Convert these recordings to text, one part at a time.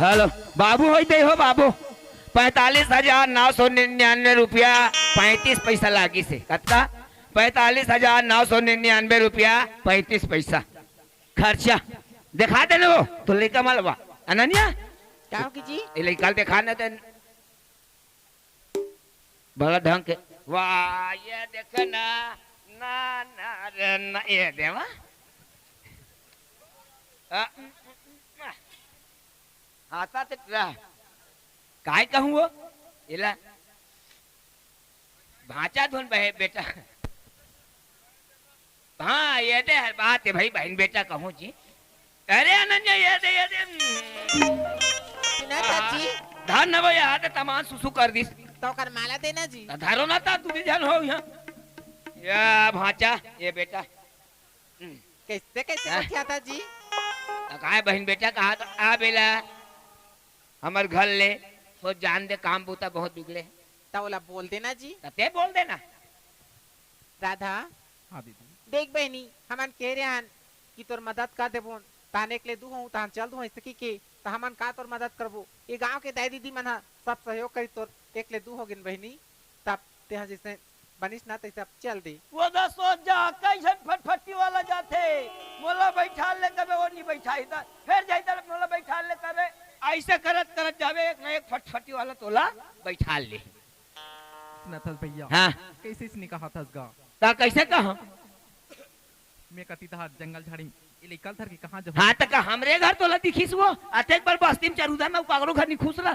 Hello बाबू हो दे हो बाबू 45,999 रुपया 35 पैसा लागी से कत्ता 45,999 रुपया 35 पैसा खर्चा दिखा देने वो तो लेकर मलवा अनन्या क्या हो जी ये लेकर दिखाने दे बड़ा ढंग के वाह ये देखना ना ना रे ना ये देवा आता तक रहा काय कहूँ वो इला भाचा धुन बहे बेटा हाँ ये दे बात है भाई बहन बेटा कहूँ जी अरे अनन्या ये दे चाची धान न वो याद तमाम सुसु कर दी तो कर माला देना जी धारो ना था तू भी जान हो यहाँ या भाचा ये बेटा कैसे कैसे क्या था जी कहा बहन बेटा कहा तो आ बेला हमार घर ले तो जान दे काम बूता बहुत बिगड़े तोला बोल देना जी ते बोल देना राधा हाँ दीदी देख बहनी हमन कह रहे हन कि तोर मदद कर देबो ताने के ले दू हूं तान चल दू इसकी के तो हमन का तोर मदद करबो ये गांव के दाई दीदी मन सब सहयोग करी तोर एक ले दू होगिन बहनी तब ते जैसे बनिस ना तैसे चल दे वो दा सोच जा कैसे फटफटी वाला जाते मोला बैठा ले कबे वो नहीं बैठा इधर फिर जाई तरफ मोला बैठा ले कबे ऐसे करत करत जावे एक ना एक फटफटी वाला तोला बैठा ले नथस भैया हां कैसे इसने कहा था गा ता कैसे कहा मैं कती था जंगल झाड़ी इले कल थर के कहां जब हां तक हमरे घर तोला दिखिस वो अते एक बार बस्ती में चरुदा में कागरो घर नहीं खुश रहा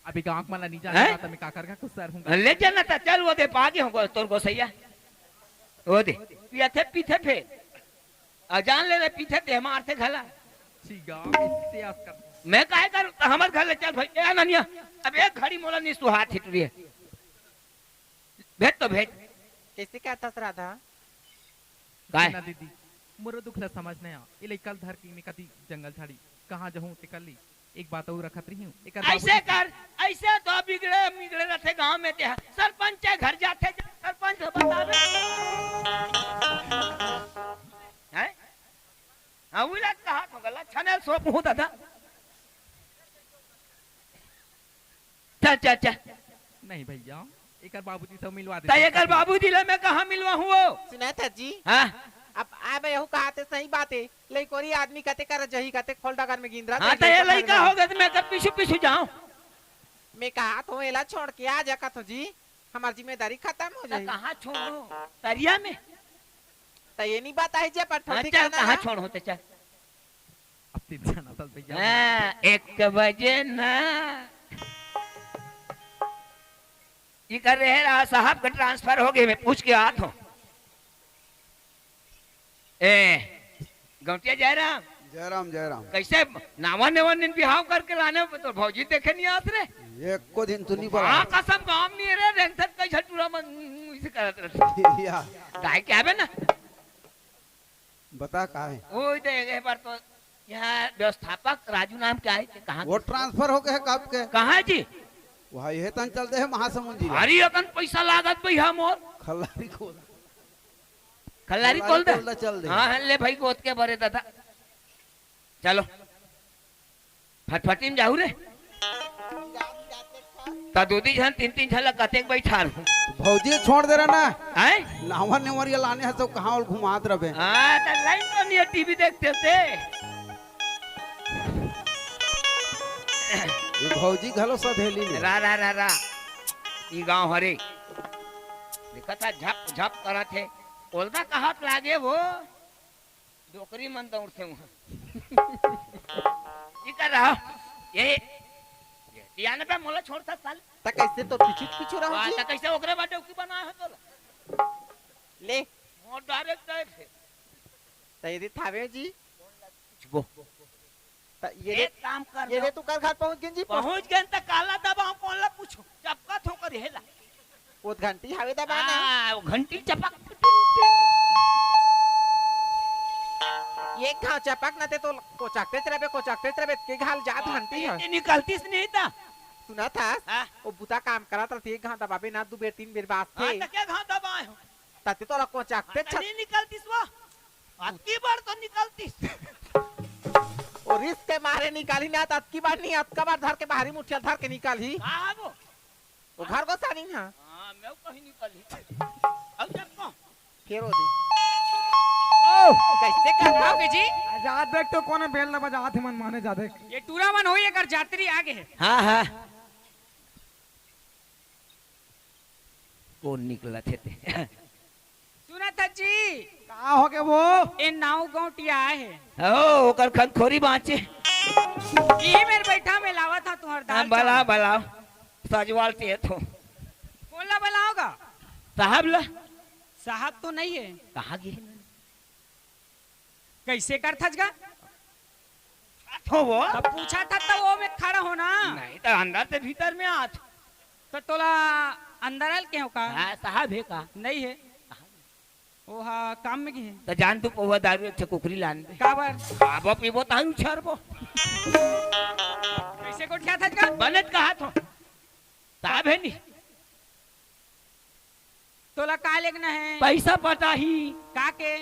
अभी गांव वाला नहीं जाना था मैं का कर का कुछ सर हूं ले जाना था चल वो दे पागे हो तोर गोसैया वो दे पीछे पीछे फे अजान ले ले पीछे दे मारते घला ठीक है इससे आस कर मैं काहे कर हमर घर ले चल भाई ए अनन्या अब एक घड़ी मोला नहीं तू हाथ हिट रही है भेज तो भेज कैसे क्या था राधा काय ना दीदी मोर दुख ला समझ नहीं आ इले कल धर की मैं कती जंगल झाड़ी कहां जाऊं ते कर ली एक बात और रखत रही हूं एक ऐसे कर ऐसे तो बिगड़े बिगड़े रहते गांव में ते सरपंच के घर जाते सरपंच बतावे हैं हां उला कहा तो गला छने सो मुंह दादा चल नहीं भैया एक बाबूजी से मिलवा दे ताये कर बाबूजी ले मैं कहां मिलवा हूं सुना था जी हां अब आ बे कहते सही बात है लई कोरी आदमी कते कर जही कते फोल्डागर में गिंदरा हां तो ये लड़का हो गया तो मैं कर पीछू पीछू जाऊं मैं कहा तो एला छोड़ के आ जा का तो जी हमारी जिम्मेदारी खत्म हो जाए कहां छोड़ो तरिया में तो ये नहीं बात है जे पर ठोठी चल करना कहां छोड़ होते चल अब तीन जाना था भैया हां 1 बजे ना ये कर रहे हैं साहब का ट्रांसफर हो गए मैं पूछ के आता हूं ए गौटिया जयराम जयराम जयराम कैसे नावा नेवन दिन बिहाव करके लाने तो भौजी देखे नहीं आत रे एक को दिन तू नहीं पड़ा हां कसम काम नहीं रे रेंगथत कैसे टूरा मन इसे करत रहते या गाय क्या है ना बता कहाँ है ओ दे एक बार तो यहाँ व्यवस्थापक राजू नाम क्या है कहाँ वो ट्रांसफर हो गए कब के कहाँ है जी वही है तन चलते हैं महासमुंद जिला हरी अकन पैसा लागत भाई हम और खल्लारी को खल्लारी खोल दे चल दे हाँ ले भाई गोद के भरे दादा चलो फटफटी में जाऊ रे ता दूधी झन तीन तीन झलक कतेक बैठा रहूं भौजी छोड़ दे रहा ना हैं नावर नेवर ये लाने हैं सब कहाँ और घुमात रहे हाँ तो लाइन तो नहीं है टीवी देखते थे ये भौजी घलो सधेली ने रा रा रा रा ई गांव हरे देखा था झप झप करा थे ओलदा कहा लागे वो डोकरी मन दौड़ थे वहां ये कर रहा ये याने पे मोला छोड़ता साल त कैसे तो पीछू रहो वाह जी त कैसे ओकरे बाटे की बना है तोला ले मोर डायरेक्ट है फिर त यदि थावे जी वो त ये एक काम कर ये तू कर घर पहुंच गई जी पहुंच गए त काला दबा कौन ला पूछो चपका थो कर हेला वो घंटी हवे दबाना वो घंटी चपक ये घाव चपक न ते तो कोचाकते रहे के घाल जात घंटी है ये निकलती से नहीं था सुना था हां वो बुता काम करा था एक घाव दबाबे ना दो बेर तीन बेर बात थे हां त क्या घाव दबाए हो ताते तो कोचाकते नहीं निकलती स्वा अति बार तो निकलती ओ और इसके मारे निकाली ना तो की बार नहीं अतका बार धर के बाहरी मुठिया धर के निकाली कहाँ वो घर को सानी ना हाँ मैं कहीं निकली अब देखो फिर वो दी कैसे कर आओगे जी आजाद देख तो कौन बेल ना बजा थे मन माने जा देख ये टूरामन होई अगर जात्री आगे है हाँ हाँ कौन निकला थे सुना था जी का हो के वो ये नाव गौटिया है ओ ओकर खन खोरी बाँचे यही मेरे बैठा में लावा था तुम्हार दाल बला बला सजवाल से तो बोला बलाओगा साहब ला साहब तो नहीं है कहाँ गिरे कैसे कर थजगा तो वो तब पूछा था तो वो में खड़ा होना नहीं तो अंदर से भीतर में आठ तो तोला अंदर आल के हो का हाँ साहब है का नहीं है ओ हाँ काम में की है तो जान तू पौवा दारू एक कुकरी लान दे काबर खाबो पीबो तारू छरबो कैसे को क्या थजगा बनत कहा तो साहब है नी तोला का लेना है पैसा पटाही का के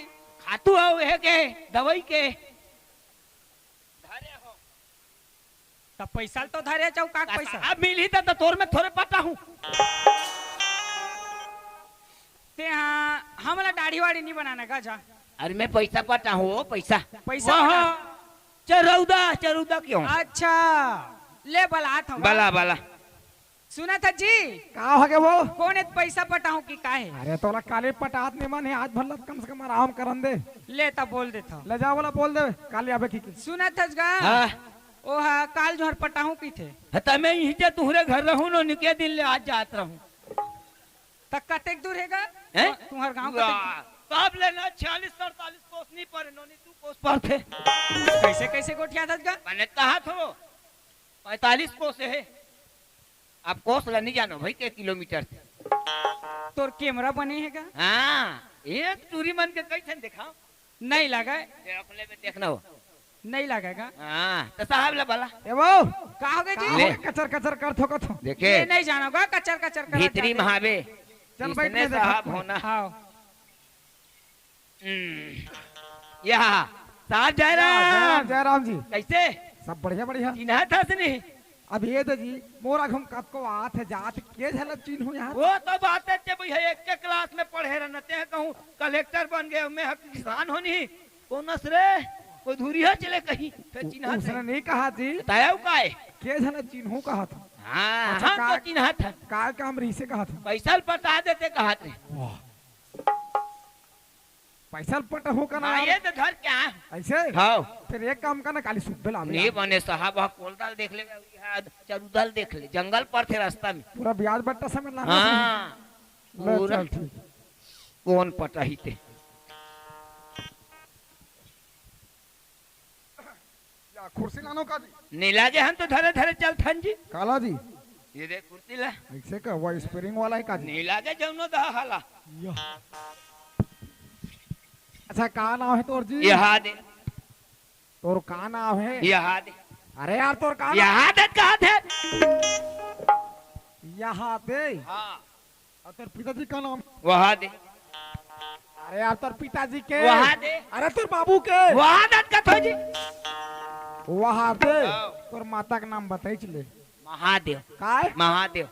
खातू हो है के दवाई के धरे हो तब पैसा तो धरे जाऊ का पैसा अब मिली तो तोर में थोड़े पटा हूँ ते हाँ हमला दाढ़ी वाड़ी नहीं बनाना का जा अरे मैं पैसा पटा हूँ पैसा पैसा वहाँ चरौदा चरौदा क्यों अच्छा ले बलात हम बला बला सुना था जी का हो के वो कौन इत पैसा पटाऊं की काहे अरे तोला काले पटात नहीं मन है आज भर कम से कम आराम करन दे ले ता बोल देता ले जा वाला बोल दे काले आबे की सुना था जगा हाँ ओ हाँ काल जोहर पटाऊं की थे हता मैं यहीं से तुहरे घर रहूं नो निके दिन ले आज जात रहूं तक कतेक दूर हैगा हैं? तुम्हार गांव कतेक कब लेना 46 47 कोस नहीं पर नोनी तू कोस पर थे कैसे कैसे गोठिया था जगा मैंने कहा तो 45 कोस है आप कोस ला नहीं जानो भाई के किलोमीटर से तोर कैमरा बने हैगा हाँ एक चूरी मन के कैसे दिखाओ नहीं लगा अपने में देखना हो नहीं लगेगा हाँ तो साहब ला बला ए वो का होगे जी ले। कचर कचर कर थो कथो देखे ये नहीं जानोगा कचर कचर कर भीतरी महावे चल बैठ इसने के देखा साहब तो। होना हाँ यहाँ साहब जयराम जयराम जी कैसे सब बढ़िया बढ़िया चिन्हा था से नहीं अब ये तो जी मोरा घुम कत को आत है जात के झलक चिन्ह यार वो तो बात है कि भैया एक के क्लास में पढ़े रहते हैं कहूँ कलेक्टर बन गए मैं किसान होनी कौन रे कोई धुरिया चले कहीं फिर चिन्हा उसने नहीं कहा जी बताया का है के झलक चिन्ह कहा था हाँ अच्छा, हाँ तो का- चिन्हा था काय काम री से कहा था पैसा पटा देते कहा थे पैसा पट हो का ना हाँ ये तो घर क्या ऐसे हाँ फिर एक काम करना काली सुबह ला नहीं बने साहब वहाँ कोलदाल देख ले चरुदाल देख ले जंगल पर थे रास्ता में पूरा ब्याज बट्टा समय ला हाँ ले पूरा चल ठीक कौन पटा ही थे या कुर्सी लानो का जी नहीं लागे हम तो धरे धरे चल थन जी काला जी ये देख कुर्सी ला ऐसे का वो स्प्रिंग वाला है का जी नहीं लागे जौनो दहा हाला या। अच्छा का नाम है तोर जी यहाँ दे तोर का नाम है यहाँ दे अरे यार तोर का नाम यहाँ दे कहा थे यहाँ पे हाँ और तोर पिताजी का नाम वहाँ दे अरे यार तोर पिताजी के वहाँ दे अरे तोर बाबू के वहाँ दे का थो जी वहाँ पे हाँ। तोर माता का नाम बताई चले महादेव काय महादेव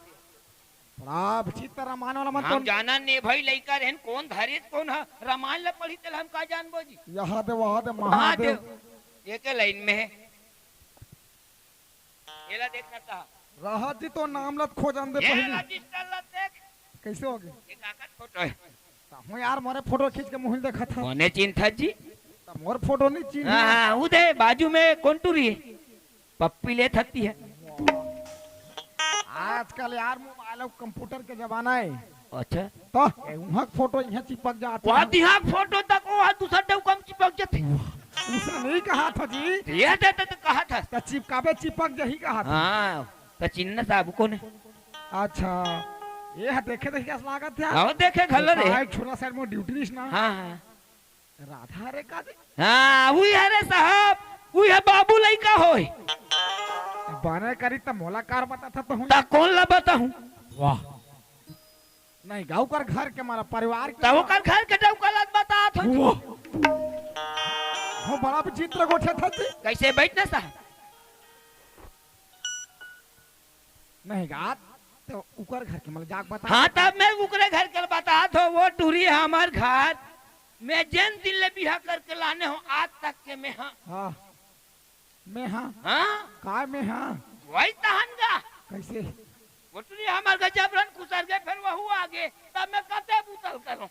बड़ा विचित्र रामायण वाला मत हम जाना नहीं भाई लड़का रहन कौन धारित कौन है रामायण ला पढ़ी तल हम का जानबो जी यहाँ दे वहाँ दे महादेव महादेव ये के लाइन में है येला देखना था राहत जी तो नाम लत खो जान दे ये पहले रजिस्टर ला देख कैसे हो गए ये काका फोटो है हूँ यार मोरे फोटो खींच के मुहिल देखा था कौने चिन्ह जी मोर फोटो नहीं चीन हाँ हाँ उधर बाजू में कौन टूरी है पप्पी ले थकती है आजकल यार मोबाइल और कंप्यूटर के जमाना है अच्छा तो वहाँ फोटो यहाँ चिपक जाते वहाँ हैं। दिहा फोटो तक वहाँ दूसरा देव कम चिपक जाते उसने नहीं कहा था जी ये देते तो कहा था तो चिपकावे चिपक जही कहा था हाँ तो चिन्ह साहब कौन है अच्छा ये है देखे देखे कैसा लागत था हाँ देखे खलर है एक छोटा साइड में ड्यूटी ना हाँ हाँ राधा रे का जी हाँ वही है रे साहब वही है बाबू लड़का होय बने करी तो मोलाकार बता था तो हूँ ता कौन ला बताऊं वाह नहीं गाँव कर घर के हमारा परिवार के तब कर घर के जाऊ कलत बता था वाह हो बड़ा विचित्र गोठे था जी कैसे बैठना साहब? नहीं गा तो ऊपर घर के मजाक बता हाँ तब मैं उकरे घर के बता तो वो टूरी है हमार घर मैं जैन दिन ले बिहा करके लाने हो आज तक के मैं हाँ हाँ मैं हाँ हाँ काय में हाँ वही तहनगा कैसे वो टूरी हमार घर जबरन कुसर गए फिर वह आगे तब मैं कते बुतल करूं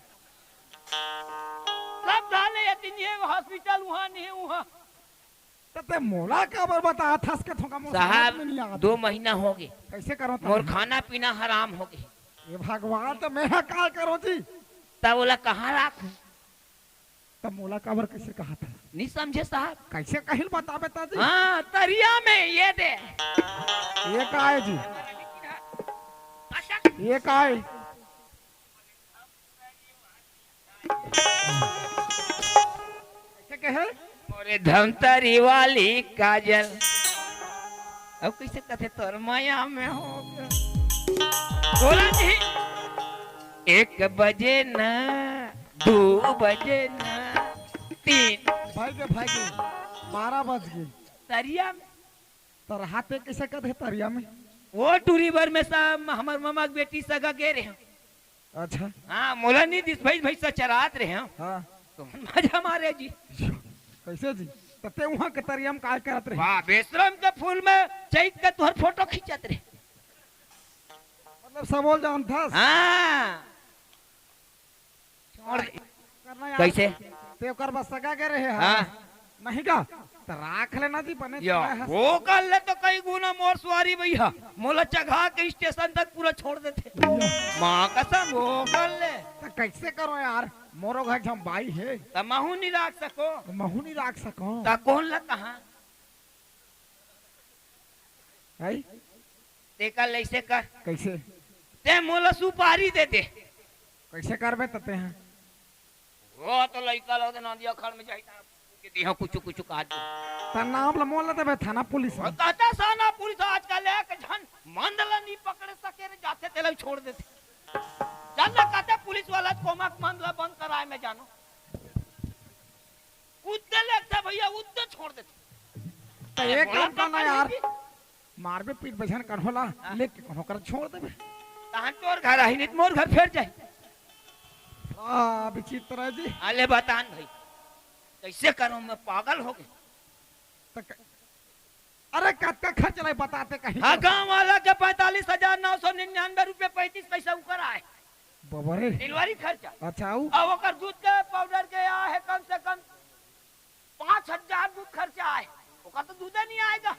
सब डाले ये दिन ये हॉस्पिटल वहाँ नहीं है वहाँ ते मोला का बर बता था के थोका मोर समझ में नहीं साहब आता। 2 महीना हो गए कैसे करो मोर खाना पीना हराम हो गए ये भगवान तो मैं हाँ का करो जी तब बोला कहाँ राख तब मोला का बर कैसे कहा था नहीं समझे साहब? कैसे कहिल बता बेटा जी हाँ तरिया में ये दे ये का है जी ये का है कैसे कहे मोरे धमतरी वाली काजल अब कैसे कहते तोर माया में हो गया बोला नहीं 1 बजे ना 2 बजे ना 3 भाई के 12 बज गए तरिया में तर हाथे कैसे कहते तरिया में वो टूरी भर में सब हमार मामा की बेटी सगा गे रहे हैं। अच्छा हाँ मोला नहीं दिस भाई भाई चरात रहे हैं हाँ तो मजा मारे जी कैसे जी तते वहाँ के तरिया में काय करत रहे वाह बेशरम के फूल में चैत के तुहर फोटो खींचत रहे मतलब सब बोल जान था हाँ छोड़ दे। करना यार कैसे ते ओकर बस सगा के रहे हाँ नहीं का तो राख लेना जी बने या वो कर ले तो कई गुना मोर सवारी भैया मोला चघा के स्टेशन तक पूरा छोड़ देते माँ कसम वो कर ले तो कैसे करो यार मोरो घर हम बाई है तो महू नहीं रख सको तो महू नहीं राख सको तो कौन ला कहाँ है ते कर ऐसे कर कैसे ते मोला सुपारी दे दे कैसे करबे तते हैं वो तो लइका लोग नदिया खड़ में जाइता के दिहा कुछ कुछ काट दे त नाम ल मोल देबे थाना पुलिस और में कहता साना पुलिस आजकल एक झन मंदला नहीं पकड़े सके रे जाते तेल छोड़ देते जानना कहते पुलिस वाला कोमा मंदला बंद कराए में जानो उद्दे लगता भैया उद्दे छोड़ देते तो एक काम करना यार मारबे पीट बजन करहोला लेके कहो कर छोड़ देबे तहन तोर घर आई नहीं मोर घर फेर जाए आ विचित्र है जी आले बतान भाई कैसे करूं मैं पागल हो गई त अरे कत्ते खर्च नहीं बताते कहीं हाँ गाँव वाला के 45,999 रुपए 35 पैसा उकर आए बबरे डिलीवरी खर्चा अच्छा आऊ अब ओकर दूध के पाउडर के आ है कम से कम 5,000 दूध खर्चा आए ओका तो दूध नहीं आएगा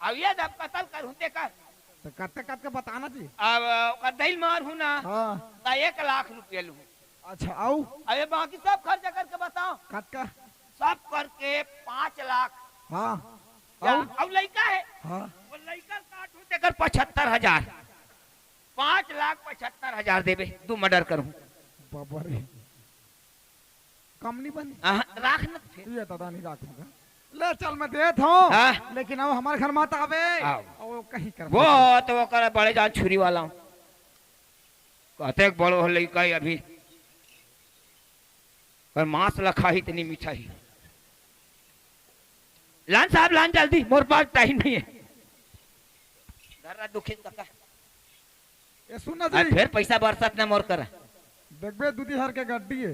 अब ये जब कतल करूं ते कर तो कत्ते कत्ते बताना जी अब ओकर दिल मार हूं ना हाँ तो 1 लाख रुपया लूं अच्छा आऊ अबे बाकी सब खर्चा करके बताओ कत्का सब करके 5 लाख हाँ आऊ आऊ अब लड़का है हाँ वो लड़का काट हूं देकर 75,000 5,75,000 देबे तू मर्डर करूं बबरे कम नहीं बनी राख न फिर ये दादा नहीं राखूंगा ले चल मैं देत हूँ हाँ? लेकिन अब हमारे घर मत आवे आओ। और कहीं कर वो तो वो करे बड़े जान छुरी वाला हूं कहते बड़ो हो लड़का ही अभी पर मांस लखा ही इतनी मिठाई लान साहब लान जल्दी मोर पास टाइम नहीं है धर्रा दुखित का ये सुन ना फिर जी पैसा बरसात न मोर कर देखबे दूधी हर के गड्डी है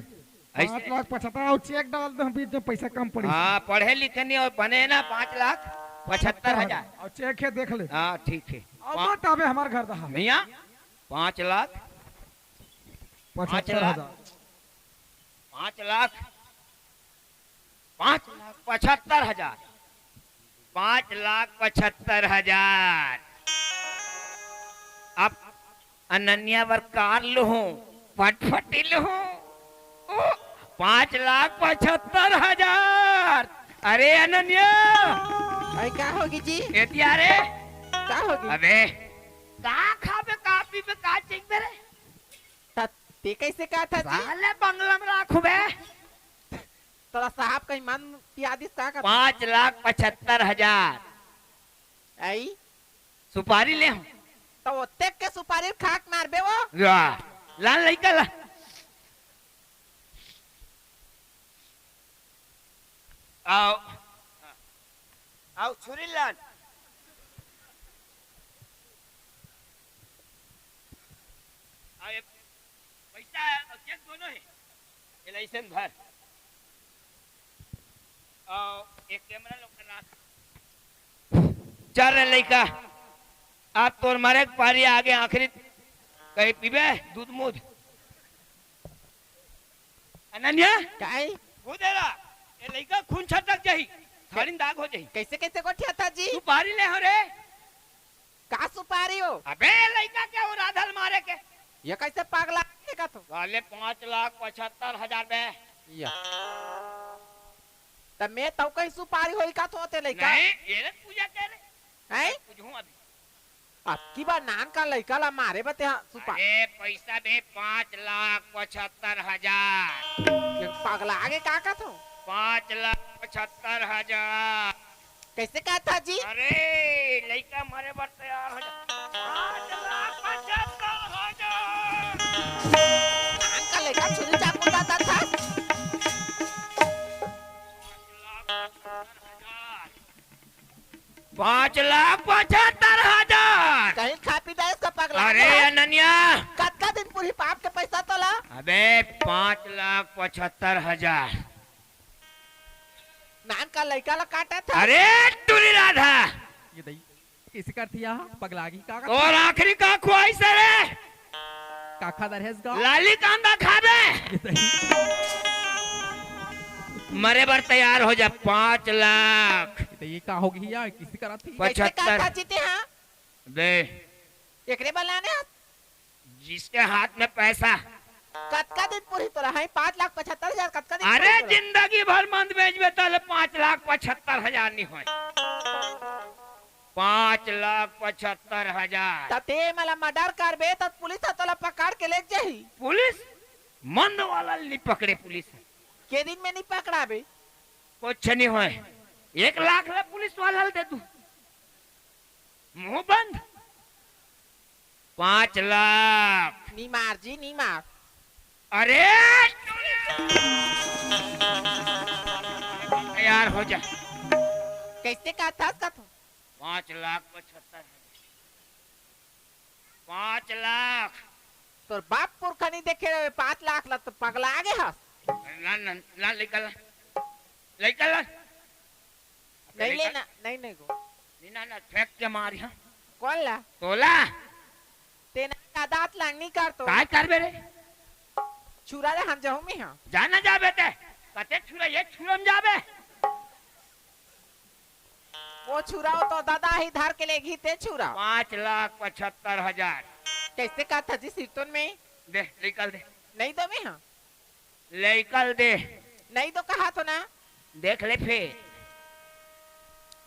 ऐसे? 5,75,000 और चेक डाल दे बीच में पैसा कम पड़ी हाँ पढ़े लिखे नहीं और बने ना 5,75,000 और चेक है देख ले हाँ ठीक है अब मत आवे हमारे घर दहा भैया 5,75,000 5,75,000 5,75,000 अब अनन्या वरकार लो फटफटी लो 5,75,000 अरे अनन्या अरे क्या होगी जी एतिया रे क्या होगी अबे का खाबे कापी पे का चेक दे रे ते कैसे कहा था जी साले बंगला में राखू बे तोरा साहब का ईमान पियादिस का 5,75,000 आई सुपारी ले हूं तो वो तेक के सुपारी खाक मारबे वो वाह लान लइका ला आओ आओ छुरी लान आओ ये पैसा और चेक दोनों है ये लाइसेंस भर आओ एक कैमरा लोग कर रहा चल रहे लड़का आज तोर मारे पारी आगे आखिरी कहीं पीबे दूध मूध अनन्या काय वो दे रहा ये लड़का खून छटक जाही थाली दाग हो जाही कैसे कैसे गोठिया था जी तू पारी ले हो रे का सुपारी हो अबे लड़का क्या हो राधल मारे के ये कैसे पागला का तो वाले 5,75,000 में या तब मैं तो कहीं सुपारी होई का तो होते लइका नहीं ये रे पूजा कर हैं पूछूं अभी अब की बार नान का लइका ला मारे बते हां सुपारी अरे पैसा दे 5,75,000 ये पागला आगे का तो 5,75,000 कैसे का था जी अरे लड़का मारे बार तैयार हो जा 5,75,000 नान का लइका छुरी चाकू दाता था 5,75,000 कहीं खा पी जाए इसका पागला अरे अनन्या कत का दिन पूरी पाप के पैसा तो ला अबे 5,75,000 नान का लइका ला काटा था अरे टूरी राधा ये दई कैसे करती यहाँ पगलागी का और आखिरी का ख्वाहिश है रे काखा दरहेस गा लाली कांदा खाबे ये दई मरे बार तैयार हो जा 5 लाख ये दई का होगी यार किसी करा थी कैसे का 75 था जीते हां दे एकरे बलाने जिसके हाथ में पैसा कत का दिन पूरी तो रहा है 5,75,000 कत का दिन अरे पूरी तो रहा। जिंदगी भर मंद बेचबे तले 5,75,000 नहीं होय 5,75,000 तते मला मर्डर करबे त पुलिस तोला पकड़ के ले जाही पुलिस मंद वाला नहीं पकड़े पुलिस के दिन में नहीं पकड़ाबे कुछ नहीं होय 1 लाख ले पुलिस वाला दे तू मुंह बंद 5 लाख नी मार जी नी मार अरे तैयार हो जा कैसे का था का तो 5,75,000 5 लाख तोर बाप पुरखा नहीं देखे रहे 5 लाख ला तो पगला आगे हस ला निकल निकल नहीं लेना नहीं नहीं गो ना फेंक के मार यहाँ कौन ला तोला तेना का दांत लांगनी कर तो काय करबे रे छुरा रे हम जाऊं में हां जाना जा बेटे कते छुरा ये छुरम जाबे वो छुरा हो तो दादा ही धार के ले घी ते छुरा 5,75,000 कैसे का था जी सिरतोन में दे निकल दे नहीं दो में हां निकल दे नहीं तो कहा तो ना देख ले फिर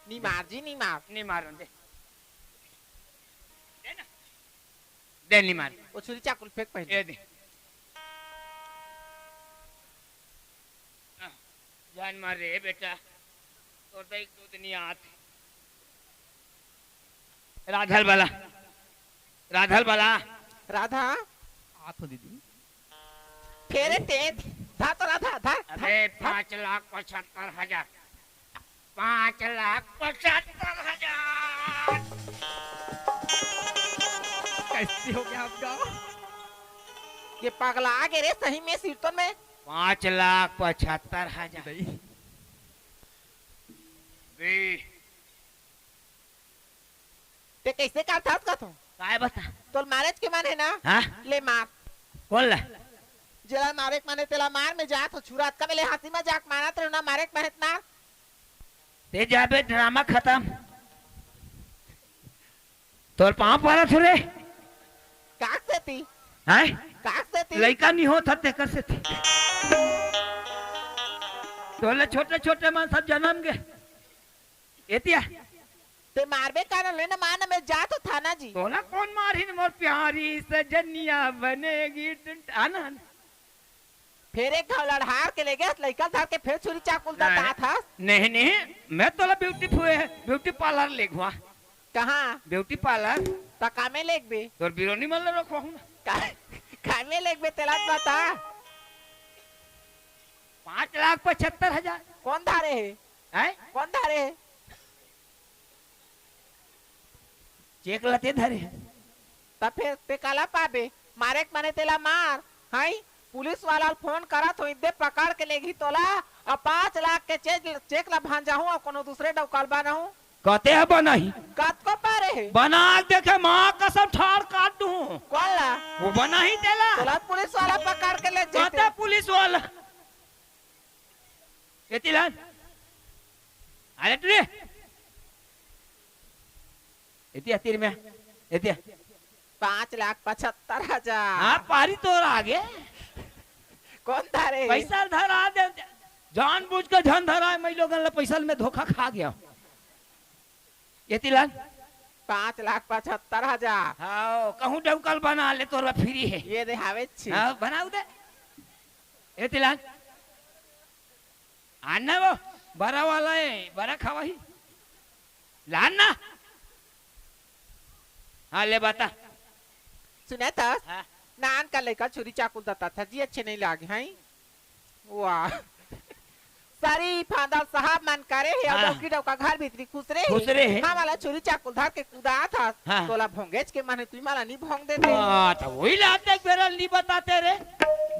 नी मार जी नी मार नहीं मारो दे दे ना दे नहीं मार वो छुरी चाकू फेंक पहले ये दे जान मार रे बेटा और तो एक दो दिन याद राधल बाला राधा हाथ हो दीदी फेरे तेज था तो राधा था अबे 5,75,000 5,75,000 कैसे हो गया आपका ये पगला आगे रे सही में सिरतोन में 5,75,000 दई ते कैसे का था का तो काय बता तो मैरिज के माने ना हाँ ले मार कौन ला जला मारे माने तेला मार में जा तो छुरा का मेले हाथी में जाक मारा तेरे ना मारे मारे ना ते जाबे ड्रामा खत्म तोर पाँव पड़ा थोड़े काक से थी हैं काक से थी लड़का नहीं होता ते कैसे थी तोले छोटे छोटे मन सब जन्म के एतिया ते मारबे कारण लेना मान में जा तो था ना जी तोला कौन मारी मोर प्यारी सजनिया बनेगी आना फिर एक घाव लड़हार के ले गया लड़का धर के फिर छुरी चाकू दाता था नहीं नहीं मैं तोला ब्यूटी पार्लर ले घुआ कहाँ ब्यूटी पार्लर तका में लेग बे तोर बिरोनी मन रखो हूं खाने लेग बे तेला बता 5,75,000 कौन धारे है हैं? कौन धारे है? चेक लते धरे हैं। तब फिर ते काला पाबे मारे के माने तेला मार हाई पुलिस वाला फोन करा तो इदे पकड़ के लेगी तोला और 5 लाख के चेक ला भांजा हूँ और कोनो दूसरे डौकाल बना हूँ कहते हैं बनाही काट को पारे है बना के देखे माँ कसम ठाड़ काट दूं। कौन ला वो बना ही देला। तोला पुलिस वाला पकड़ के ले कहते जाते पुलिस वाला केतिलान अरे तुरे एतिया तीर में एतिया 5,75,000 हाँ पारी तोर आगे कौन धारे पैसा धरा दे जानबूझ के धन धरा है। मैं लोगन ले पैसा में धोखा खा गया एतिलान 5,75,000 हाँ कहूँ डबकल बना ले तोर फ्री है। ये दे हावे छी हाँ बनाऊ दे एतिलान आना वो बड़ा वाला है बड़ा खावा ही लाना। हाँ ले बता सुने था हाँ। नान का लड़का छुरी चाकू देता था जी अच्छे नहीं लागे हैं वाह सारी फादर साहब मन करे है हाँ। डौकी डौका घर भीतरी खुश खुश रहे हैं। हाँ वाला छुरी चाकू धर के कूदा था हाँ। तोला भोंगेज के माने तू माला नहीं भोंग देते तो वही लाते बेरल नहीं बताते रे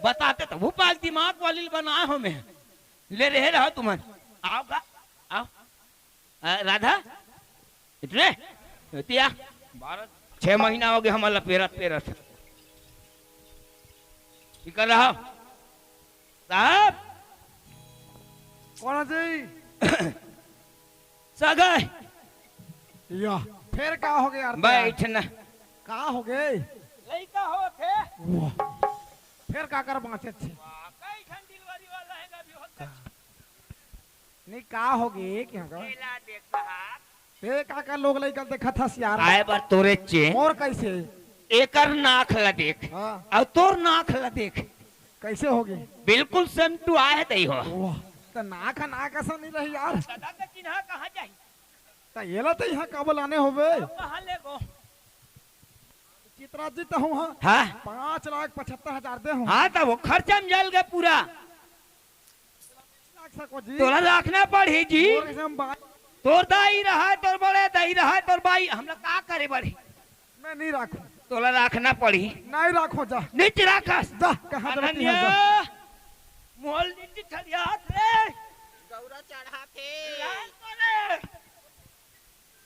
बताते तो वो पास दिमाग वाली बनाए हो मैं ले रहे रहो तुम आओ का आओ राधा इतने इतिया 6 महीना हो गए हमारा पेरत पेरत कर रहा साहब कौन जी सगाई या फिर का हो गया यार बैठना का हो गए लड़का हो थे वाह फिर का कर बाँचे थे कई ठन डिलीवरी वाला है अभी होता नहीं का हो गए क्या होगा मेला देख साहब ते का लोग लइका देखा था सियार आए बार तोरे चे और कैसे एकर नाक ला देख हाँ और तोर नाक ला देख कैसे हो गए बिल्कुल सेम टू आए तई हो वाह तो नाक ऐसा नहीं रही यार दादा के किन्हा कहां जाई तो ये ला तो यहाँ काबल आने होवे कहां ले गो चित्रा जी तो हूँ हाँ हां 5,75,000 दे हूँ हां तो वो खर्चा में जल गए पूरा लाख सको जी तोरा रखना पड़ी जी और एकदम तोर दाई रहा तोर बड़े दाई रहा तोर भाई हम लोग का करे बड़ी मैं नहीं राखू तोला रखना पड़ी नहीं राखो जा नीचे रखस जा कहाँ जाती है जा अनन्या मोल नीचे चलिया रे गौरा चढ़ाते लाल तोरे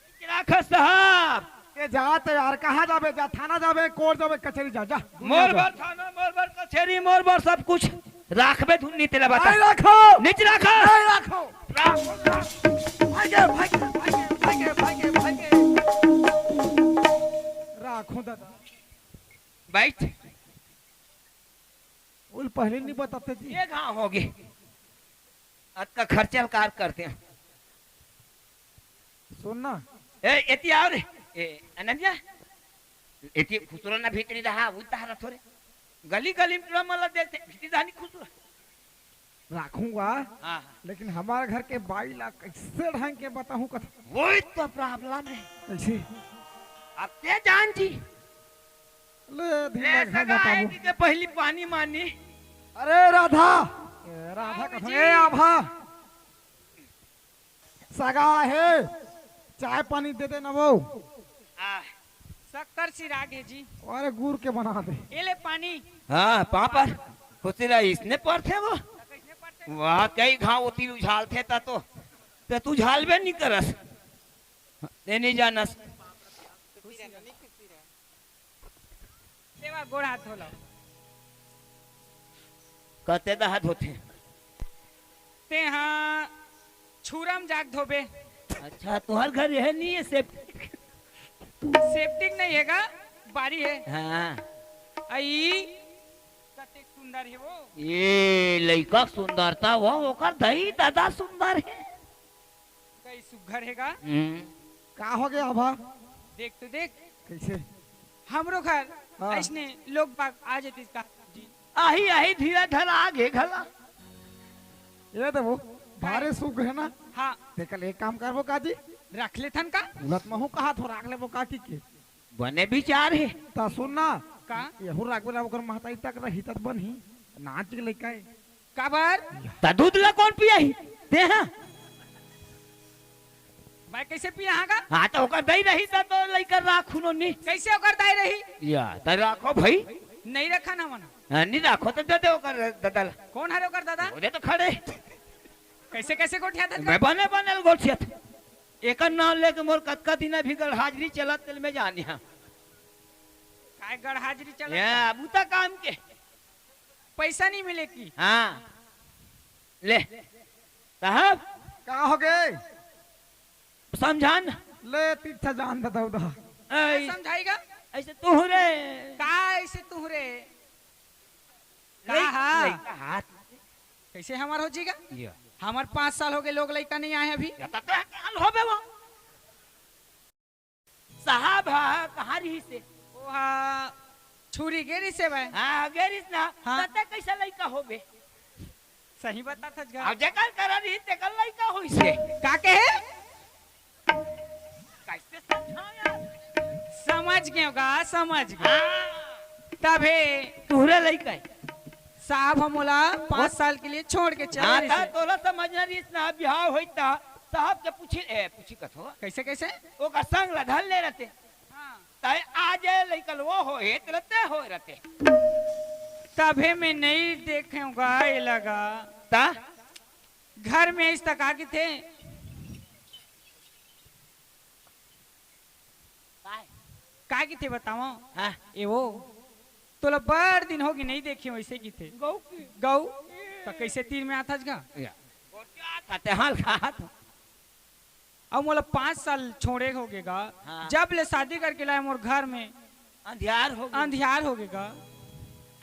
नीचे रखस साहब के जात यार कहाँ जाबे जा थाना जाबे कोर्ट जाबे कचहरी जा जा मोर बर थाना मोर बर कचहरी मोर बर सब कुछ राखबे धुन्नी तेला बता नहीं राखो नीचे रखा नहीं राखो भागे भागे भागे भागे भागे भागे राखो दादा बैठ उल पहले नहीं बताते जी ये कहाँ होगी आज का खर्चा कार करते हैं सुनना ए एती आओ रे ए अनन्या एती खुसरो ना भीतरी रहा उता रहा थोड़े गली गली में मला देखते भीतरी दानी खुसरो राखूंगा हां लेकिन हमारे घर के 22 लाख कैसे ढंग के बताऊं कथा वही तो प्रॉब्लम है कैसे अब ते जान जी ले ले धीरे सगा बताऊं है कि पहली पानी मानी अरे राधा राधा कथा ए आभा सगा है चाय पानी दे दे ना वो आ शक्कर सिरागे जी अरे गुड़ के बना दे ये ले पानी हां पापा खुशी रही इसने पर थे वो कैसे पड़ते वाह कई घाव होती उछाल थे ता तो तू झालबे नहीं करस ते नहीं जानस सेवा गोड़ हाथ धोलो कहते दा हाथ होते ते हाँ छुरम जाग धोबे अच्छा तुम्हार घर है नहीं है सेफ्टिक नहीं हैगा बारी है हाँ आई कते सुंदर है वो ये लड़का सुंदरता वो ओकर दही दादा सुंदर है कई सुघर हैगा का हो गया आभा देख तो देख कैसे हमरो घर हाँ। ऐसने लोग बाग आ जेते का जी आही आही धीरे धरा आगे घला ये तो वो भारे सुख है ना हाँ देखल एक काम करबो काजी रख ले थन का उलट महू कहा थो राख लेबो का की बने विचार है ता सुनना का यहू राखबे ला ओकर महताई तक रही तत बनही नाच के लइका है काबर ता दूध ला कौन पिया ही दे हां मैं कैसे पी रहा का हाँ तो ओकर दई रही तो लेकर राखू नो नी कैसे ओकर दाई रही या तो राखो भाई नहीं रखा ना मन नहीं राखो तो दे दे ओकर ददल कौन हरे ओकर दादा ओदे तो खड़े कैसे कैसे गोठिया था मैं बने बनल गोठियत एक नाम लेके मोर कतका दिन भी गल हाजिरी चलत तेल में जानी हां काय गढ़ हाजिरी चल या बूता काम के पैसा नहीं मिले की हाँ ले साहब कहाँ हो गए समझान ले पीछे जान दे उधर समझाएगा ऐसे तू रे का ऐसे तू रे लइका हाथ कैसे हमार हो जीगा या हमार 5 साल हो गए लोग लड़का नहीं आए अभी या तो काल होबे वो साहब हा कहां रही से ओहा छुरी गेरी से भाई हां गेरिस ना हाँ। तते कैसे लइका होबे सही बता था अब जेकर कर रही ते कल लइका होई से का कहे कैसे समझाया समझ गए होगा समझ गए तबे तोरे लइका साहब हमला 5 साल के लिए छोड़ के चले हां रही ता से। तोरा समझ ना रही ना बियाह होइता साहब के पूछी कथो कैसे कैसे ओ का संग लधल ले रहते हाँ। तय आज लइकल वो हो हेत रहते हो रहते तबे मैं नहीं देखूंगा ये लगा ता घर में इस तक आगे थे का की थे बताओ हां ये वो तो लो बड़ दिन होगी नहीं देखी वैसे की थे गौ की गौ तो कैसे तीर में आता का या गोटिया खाते हाल खात अब मोला 5 साल छोड़े हो गएगा हाँ। जब ले शादी करके लाए मोर घर में अंधियार हो गई अंधियार हो गएगा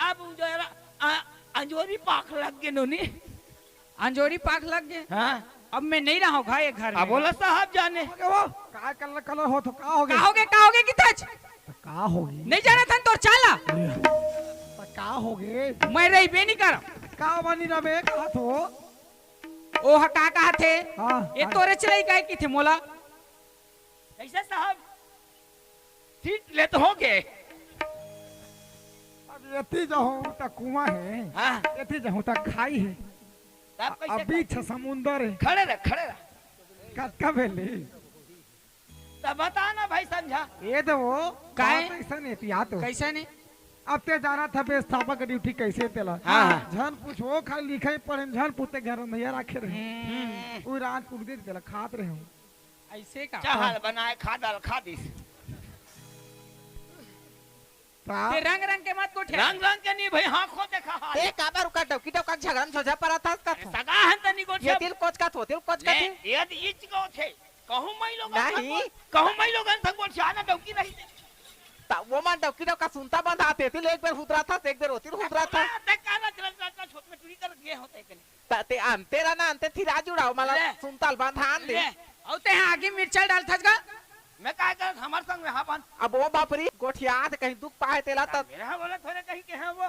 अब जरा अंजोरी पाख लग गए नोनी अंजोरी पाक लग गए हां अब मैं नहीं रहा घा ये घर में अब बोला साहब जाने वो का कलर कलर हो तो का हो गए का होगे कि तज का होगी नहीं जाना था तो चाला तो का हो गए मैं रही बे नहीं कर का बनी रबे का तो ओ का कहा थे हां ये तोरे चलाई काय की थे मोला कैसे साहब सीट ले तो हो गए अब यति जहूं त कुआं है हां यति जहूं त खाई है तब कैसे अभी छ समुंदर है खड़े रह कतका भेली तब बता ना भाई समझा ये तो वो काहे? ऐसा नहीं थी तो कैसे नहीं अब ते जाना था व्यवस्थापक ड्यूटी कैसे तेला हाँ। झन पूछो खाली लिखे पढ़े झन पूछते घर में नैया रखे रहे वो रात कुछ दे तेला खात रहे हूं ऐसे का चावल बनाए खादल खादिस ते रंग रंग के मत कोठे रंग रंग के नहीं भाई आंखों देखा हाल ए काबर उका डौकी डौका झगड़ा में सोझा पड़ा था का थो सगा हन तनी को ये दिल कोच का थो दिल कोच का थी यदि इच को थे कहूं मैं लोग नहीं। कहूं मैं लोग संग बोल छाना डौकी नहीं ता वो मान डौकी डौका सुनता बंद आते थे एक बार हुदरा था एक बार होती हुदरा था ते काना चला छोट में टुरी कर गए होते के ता ते अंतेरा ना अंते थी राजू राव मला ले। सुनताल बंद हान दे और ते आगे मिर्चा डाल था का मैं काय कर हमार संग में हां अब वो बापरी गोठिया ते कहीं दुख पाए तेला ता मेरा बोले थोड़े कहीं के हैं वो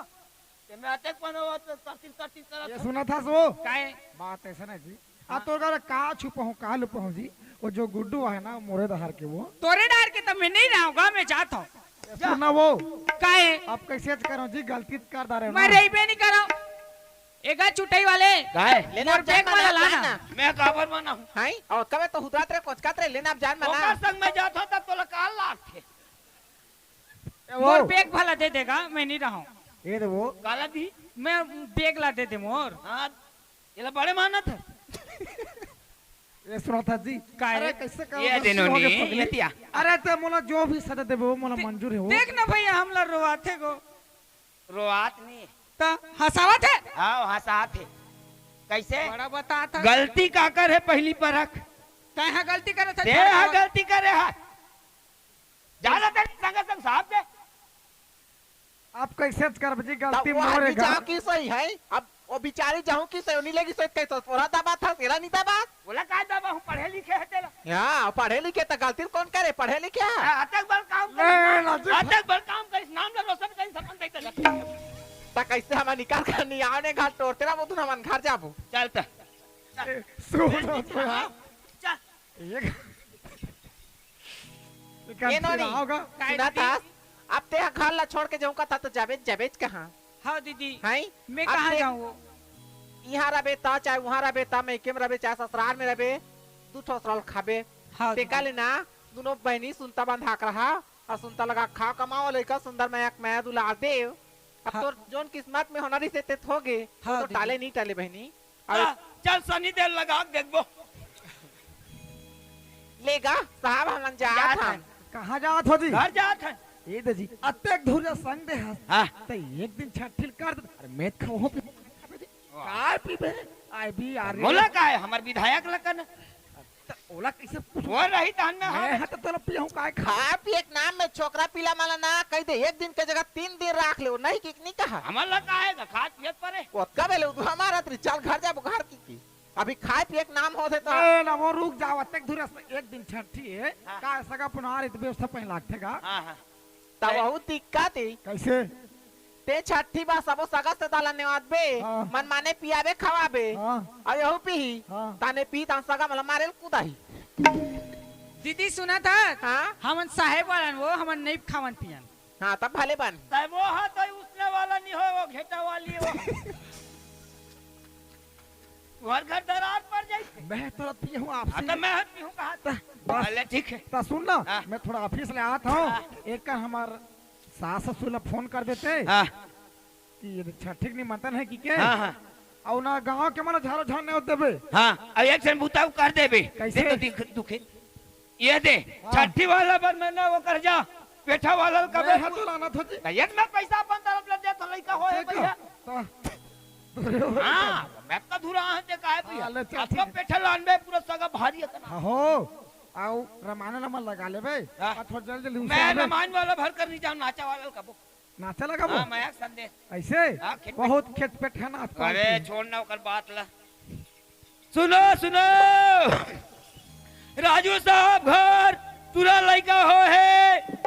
ते मैं आते पनो तो तरती ये करत सुना था सो काहे बात ऐसा ना जी आ तो घर का छुपा का लुपा हूं जी वो जो गुड्डू है ना मोरे दहार के वो तोरे डार के तब मैं नहीं रहूंगा मैं जाता हूँ ये सुना वो काहे आप कैसे करो जी गलती कर दा रहे हो मैं ना। रही बे नहीं कर रहा हूँ एगा चुटाई वाले काय लेना मोर जान बैग वाला मना लाना। ना मैं काबर बना हूं हां और कबे तो हुदरा तेरे कोच का तेरे लेना जान मना ओकर संग में जात हो तब तो लकाल लाख थे ए मोर वो बैग भला दे देगा मैं नहीं रहा हूँ ये तो वो काला दी मैं बैग ला दे दे मोर हां ये बड़े मानत है ये सुना था जी काहे? अरे कैसे करो ये गुस्सा दिनों हो के नहीं पगली। लतिया अरे ते मोला जो भी सदा देबो वो मोला मंजूर है वो देख ना भैया हम लोग रोआते को रोआत नहीं ता हंसावत है आओ हंसा थे कैसे बड़ा बता था गलती का कर है पहली परख कहाँ गलती करे था तेरा गलती करे है ज्यादा तेरी संग संग साहब दे आप कैसे कर जी गलती वो मोरे जाओ घर की सही है अब वो बिचारी जाऊं की सही नहीं लगी सही कैसे तोरा दबा था तेरा नहीं दबा बोला का दबा हूं पढ़े लिखे है तेरा हां पढ़े लिखे तो गलती कौन करे पढ़े लिखे है अटक बल काम नहीं, नहीं, अटक बल काम कर नाम ले रोशन कहीं सपन देते लगता ता कैसे हम निकाल कर नहीं आने घाट तोड़ तेरा वो तुम हम घर जाबो चलता सुनो तो यार चल ये ये नहीं होगा सुना था अब ते घर ला छोड़ के जाऊं का था तो जावेद जावेद कहां हाँ दीदी हैं मैं कहाँ जाऊँ यहाँ रबे ता चाहे वहाँ रबे ता मैं केम रबे चाहे ससुराल में रबे दू ठो ससुराल खाबे हाँ टेका लेना दोनों बहनी सुनता बंधाक रहा और सुनता लगा खा कमाओ लेका सुंदर मैं दुलार दे अब हाँ। तो जोन किस्मत में होना से ते होगे हाँ, तो दीदी। टाले नहीं टाले बहनी हाँ, चल सनी देर लगा के देखबो लेगा साहब हम जा जात था हन। कहाँ जात हो जी घर जात है ए दे जी अतेक धुरिया संग दे हस हाँ ते एक दिन छठिल कर दे अरे मैं खाओ पे काय पीबे आई भी यार बोला का है हमार विधायक लकन ओला कैसे पूछ वो रही तहन में मैं हाँ। हत तोला पियहू काय खा खा पी एक नाम में छोकरा पीला माला ना कह दे एक दिन के जगह 3 दिन रख ले नहीं कि नहीं कहा हमार लगा है खात पियत परे ओतका बेले तू हमारा तरी चल घर जा घर की अभी खाए पिए के नाम होते तो ए ना वो रुक जाओ अतेक धुरिया से एक दिन छठी है हाँ। काय सगा पुनार इत व्यवस्था पहन लागथेगा हाँ हाँ तब बहुत दिक्कत है कैसे ते छठी बा सबो सगा से दाला नेवात बे हाँ। मन माने पियाबे खवाबे हां अरे हो पी हाँ। ताने पी ता सगा मला मारेल कुदाही दीदी सुना था हां हमन साहेब वालन वो हमन नहीं खावन पियन हां तब भले बन तब वो है तो उसने वाला नहीं हो वो घेटा वाली है वो घर घर दरार पर जाए मैं तोला पियहू हाँ आपसे तो मैं हट हूँ कहा बस अरे ठीक है ता सुन ना हाँ। मैं थोड़ा ऑफिस ले आता हूँ एक का हमार सास ससुर ला फोन कर देते हाँ कि ये छठिक निमंत्रण है कि के हाँ हाँ और ना गांव के मानो झारो झाड़ नहीं देबे हाँ अब एक जन बुताऊ कर दे बे कैसे? दे तो दिख दुखे ये दे छठी वाला पर मैंने वो कर जा पेठा वाला कबे मैं तो लाना था जी एक में पैसा अपन तरफ ले दे तो लइका होए भैया हाँ मैं का धुरा है ते काहे भैया हाँ, ले चल, अब ठीक तो है। पेठा लानबे पूरा सगा भारी है हाँ हो आओ रमाना नंबर लगा ले बे हाँ। और थोड़ा जल्दी जल्दी मैं उसे मेहमान वाला भर कर नहीं जाऊं नाचा वाला कबो नाचा लगा वो हाँ मैं एक संदेश ऐसे हाँ, खेत पे- बहुत खेत पे खाना आता अरे छोड़ना कर बात ला सुनो सुनो राजू साहब घर तुरा लइका हो है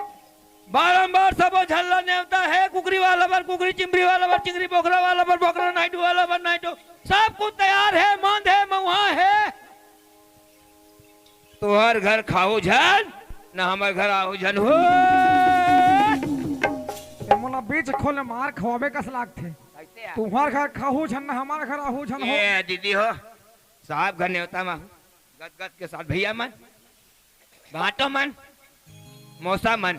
बारंबार सबो झल्ला नेवता है कुकरी वाला पर कुकरी चिमरी वाला पर चिंगरी बोखरा वाला पर बोखरा नाइटू वाला पर नाइटू सब कुछ तैयार है मंद है महुआ है तो हर घर खाओ झन ना हमारे घर आओ झन हो मोला बीच खोले मार खवाबे कस लागथे तुम्हार घर खाहू छन ना हमार घर आहू छन हो ये दीदी हो साहब घर नेवता में गद गद के साथ भैया मन बाटो मन मौसा मन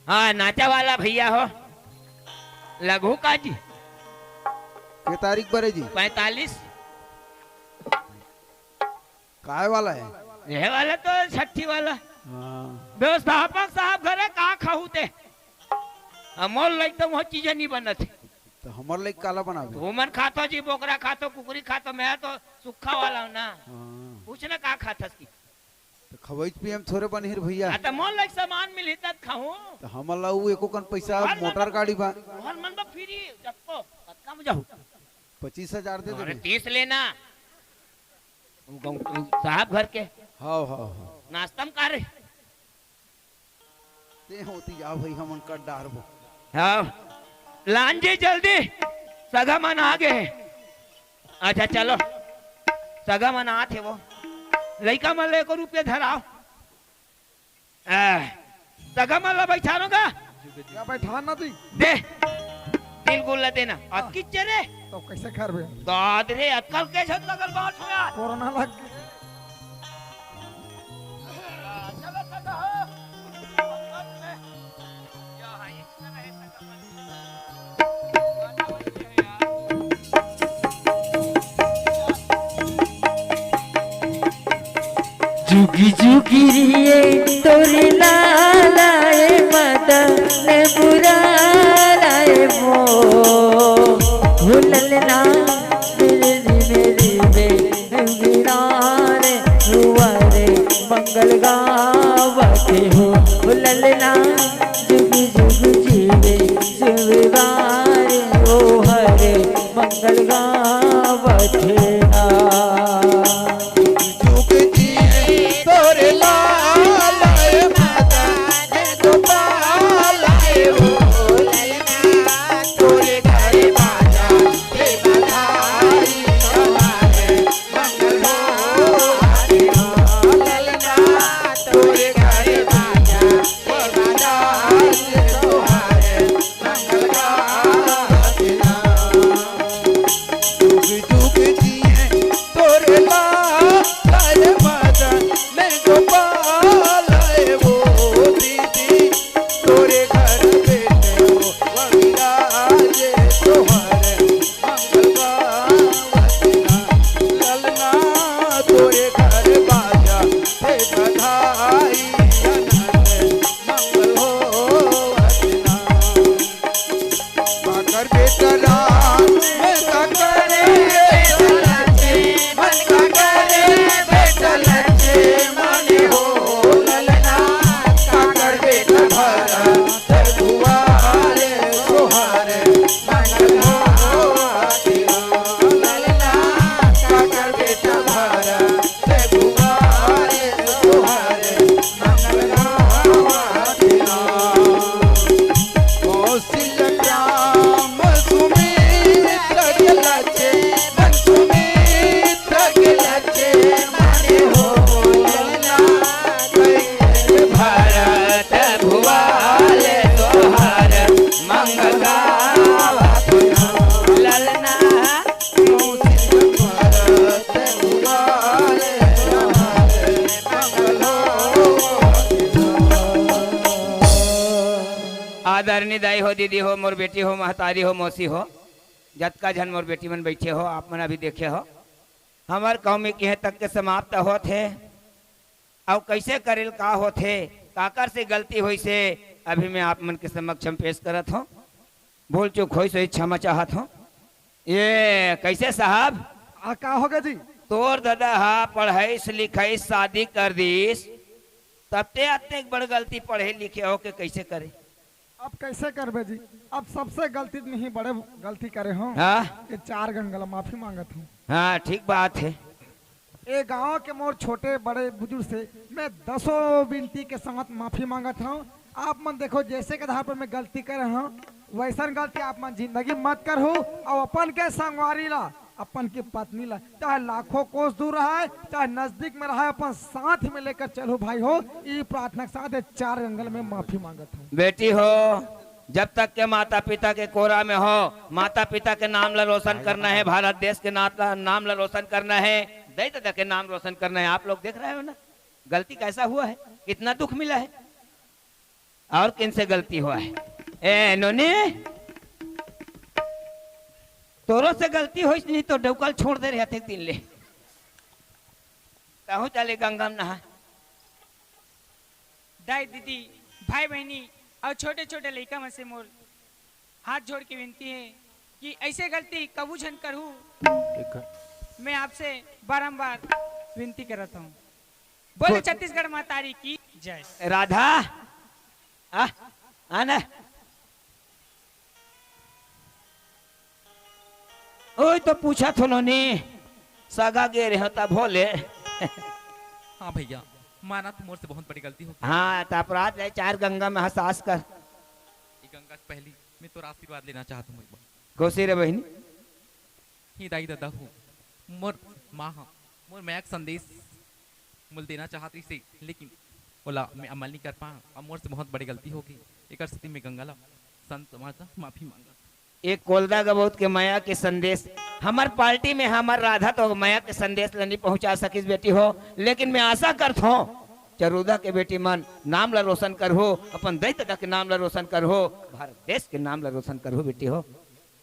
हाँ नाचा वाला भैया हो लघु का जी के तारीख बरे जी 45 काय वाला है यह वाला तो छठी वाला हाँ व्यवस्थापक साहब घरे कहाँ खाऊ ते अमोल लाइक तो वो चीजें नहीं बनत है तो हमार लाइक काला बनावे वो मन खातो जी बोकरा खातो कुकरी खातो मैं तो सुखा वाला हूँ ना हाँ पूछ ना कहाँ खाता की तो खवैच पीएम थोड़े बनिर भैया तो मोल लाइक सामान मिली तब खाऊं तो हमर ला उ एको कन पैसा मोटर गाड़ी बा और मन बा फ्री जप्पो कतना में जाऊ 25,000 दे अरे दे 30 लेना साहब घर के हाँ हाँ हाँ नाश्ता में कर ते होती जा भाई हमन कर डारबो हाँ लांजी जल्दी सगा मन आ गए अच्छा चलो सगा मन आते वो लड़का मन ले को रुपये धराओ सगा मन ला बैठानो का क्या बैठा ना दी दे दिल गुल्ला देना और किच्चे रे तो कैसे करबे दाद रे अक्कल के छत लगल बात हो यार कोरोना लग चलो सगा हो या हाय इसमें रहे सगा जुगी जुगी रिए तोरे लालाए मदन बुरालाए मो भूलना मेरी मेरा रे हुआरे मंगल गावते हो भूलना जुगी जुगी जीवे शिवगारे ओ हरे मंगल गावते ना तोरे लालाए माता ने गोपालाए हो ललना तोरे घरे बाजा ते बधाई समारे मंगल हो हरे हो ललना तोरे घरे बाजा ते आदरणीय दाई हो, दीदी हो, मोर बेटी हो, महतारी हो, मौसी हो, जतका जन मोर बेटी मन बैठे हो, आप मन अभी देखे हो, हमार कौमी की है तक के समाप्त होते अब कैसे करेल का होते काकर से गलती हुई से अभी मैं आप मन के समक्ष हम पेश करत हूँ। भूल चूक हुई सो क्षमा चाहत हूँ। ये कैसे साहब का होगा जी? तोर दादा हा पढ़ाईस लिखाईस शादी कर दीस तब ते अतने बड़ गलती पढ़े लिखे हो के कैसे करे? अब कैसे करबे जी? अब सबसे गलती नहीं बड़े गलती करे हो। हाँ ये 4 गंगला माफी मांगत हूँ। हाँ ठीक बात है। ये गांव के मोर छोटे बड़े बुजुर्ग से मैं 10 विनती के साथ माफी मांगत हूँ। आप मन देखो जैसे के आधार पर मैं गलती करे हूँ वैसा गलती आप मन जिंदगी मत कर हो। और अपन के संगवारी ला अपन की पत्नी ला चाहे लाखों कोस दूर रहा चाहे नजदीक में रहा अपन साथ में लेकर चलो भाई हो। ये प्रार्थना के साथ 4 गंगल में माफी मांगत हूँ। बेटी हो जब तक के माता पिता के कोरा में हो माता पिता के नाम ला रोशन करना है, भारत देश के नाम ला रोशन करना है, दई दादा के नाम रोशन करना है। आप लोग देख रहे हो ना गलती कैसा हुआ है, कितना दुख मिला है और किन से गलती हुआ है। ए नोनी तोरो से गलती हो नहीं तो डौकल छोड़ दे रहे थे दिन ले कहूँ चले गंगा में नहा। दाई दीदी भाई बहनी और छोटे छोटे लड़का में से मोर हाथ जोड़ के विनती है कि ऐसे गलती कबू झन करूँ। मैं आपसे बारंबार विनती करता हूँ। बोले छत्तीसगढ़ मातारी की जय। राधा आना ओए तो पूछा थो नी सगा गे रहे तब भोले। हाँ भैया माना तो मोर से बहुत बड़ी गलती हो गई। हाँ तो अपराध है 4 गंगा में हसास कर। ये गंगा से पहली मैं तो आशीर्वाद लेना चाहता हूँ। खुशी रे बहन ही दाई दादा हूँ मोर माँ मोर मैं एक संदेश मुल देना चाहती से लेकिन बोला मैं अमल नहीं कर पाया और मोर से बहुत बड़ी गलती हो गई। एक स्थिति में गंगाला संत समाज माफी मांगा। एक कोलदा गबोत के माया के संदेश हमार पार्टी में हमार राधा तो माया के संदेश नहीं पहुंचा सकिस बेटी हो, लेकिन मैं आशा करता हूँ चरुदा के बेटी मन नाम ला रोशन कर हो, अपन दैत दादा के नाम ला रोशन कर हो, भारत देश के नाम ला रोशन कर हो बेटी हो।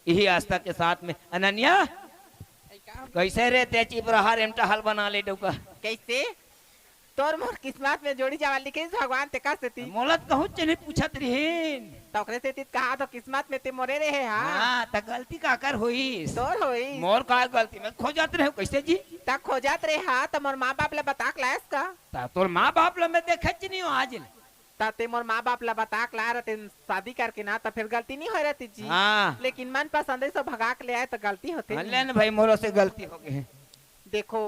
यही आस्था के साथ में अनन्या कैसे रे तेची प्रहार एमटा हल बना ले डौका कैसे तोर मोर किस्मत में जोड़ी जावाली के भगवान ते का सेती मोलत कहूँ चने पूछत रहीन तोकरे से तित कहा तो किस्मत में ते मोरे रहे। हाँ हाँ त गलती का कर हुई तोर होई मोर का गलती में खो जाते रहे कैसे जी ता खोजत रे। हाँ तो मोर माँ बाप ला बताक लायस का ता तोर माँ बाप ला मैं देखत नहीं हूँ आज ता ते मोर माँ बाप ला बताक ला रहते शादी करके ना तो फिर गलती नहीं हो रहती जी। हाँ लेकिन मन पसंद से भगा के ले आए तो गलती होती नहीं। लेन भाई मोरो से गलती हो गई है। देखो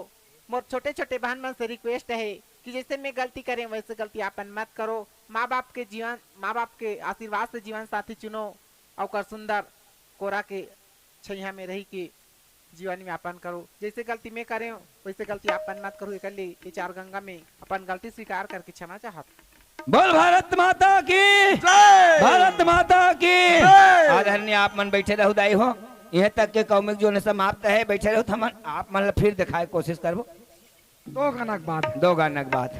मोर छोटे छोटे बहन मन से रिक्वेस्ट है कि जैसे मैं गलती करें वैसे गलती आपन मत करो। माँ बाप के जीवन माँ बाप के आशीर्वाद से जीवन साथी चुनो और कर सुंदर कोरा के छैया में रही के जीवन में अपन करो। जैसे गलती में करें वैसे गलती आपन मत करो। कर ली ये 4 गंगा में अपन गलती स्वीकार करके क्षमा चाहत। बोल भारत माता की भारत माता की आदरणीय आप मन बैठे रहो दाई हो। यह तक के कौमिक जो समाप्त है बैठे रहो थमन आप मन फिर दिखाए कोशिश करबो 2 गाना के बाद 2 गाना के बाद।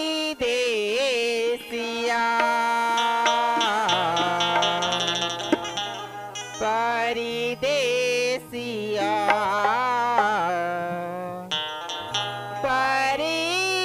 परदेसिया परदेसिया परदेसिया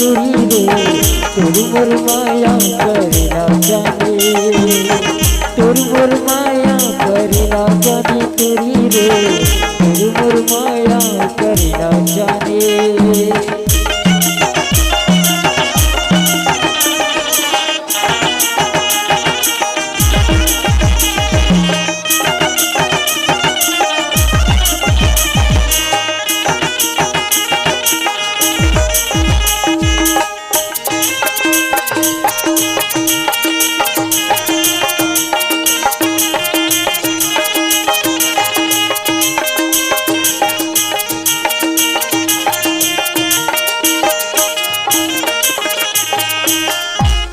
तुरी रे तोर मोर माया करेला जाने तोर मोर माया करेला जाने तुरी रे तोर मोर माया करेला जाने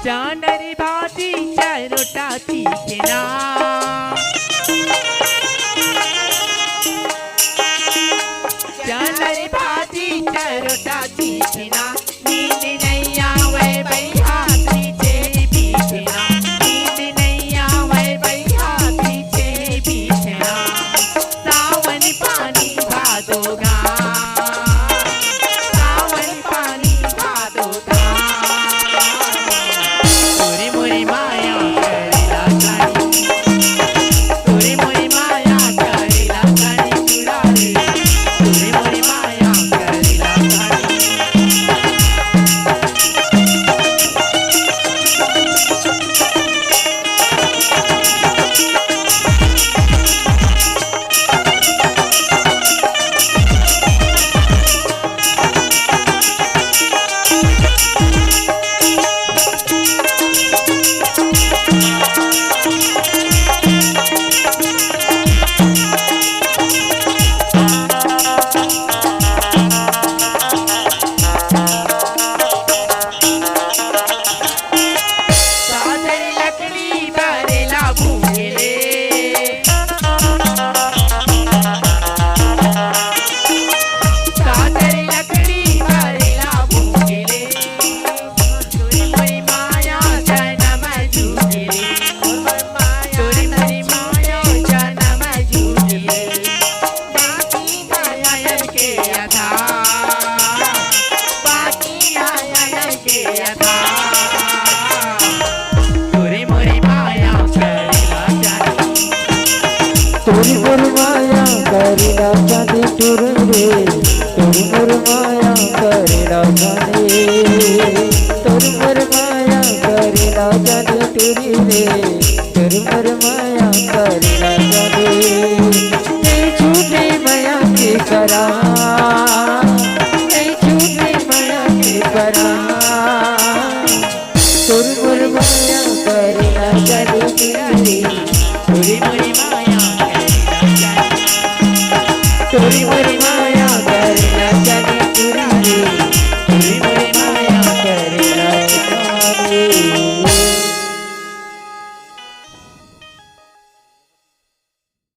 जानरी भाती चरोटा तीखना जानरी भाती चरोटा तीखना नींद नहीं आवे भैया पीछे पीछना नींद नहीं आवे भैया पीछे पीछना सावन पानी भादोगा सावन पानी भादोगा तोरी मोरी माया करेला गाड़ी तोरी मोरी माया करेला गाड़ी चुड़ा रे तोरी मोरी माया करेला गाड़ी सादर लकड़ी बरेला भूले सादर लकड़ी बरेला भूले तोरी मोरी माया जन्म जूझे तोरी मोरी माया जन्म जूझे बाकी आयन के अधा बाकी आयन के अधा तोरी मोरी माया करेला जाने तोरी मोर माया करेला जाने टुर रे तोरी मोर माया करेला जाने तोरी मोर माया करेला जाने टुरी रे तोरी मोर माया करेला जाने नहीं झूठे माया के करा नहीं झूठे माया के करा तोरी मोर माया करेला जाने टुरी रे तोरी मोरी माया करेला जाने तोरी मोर माया करेला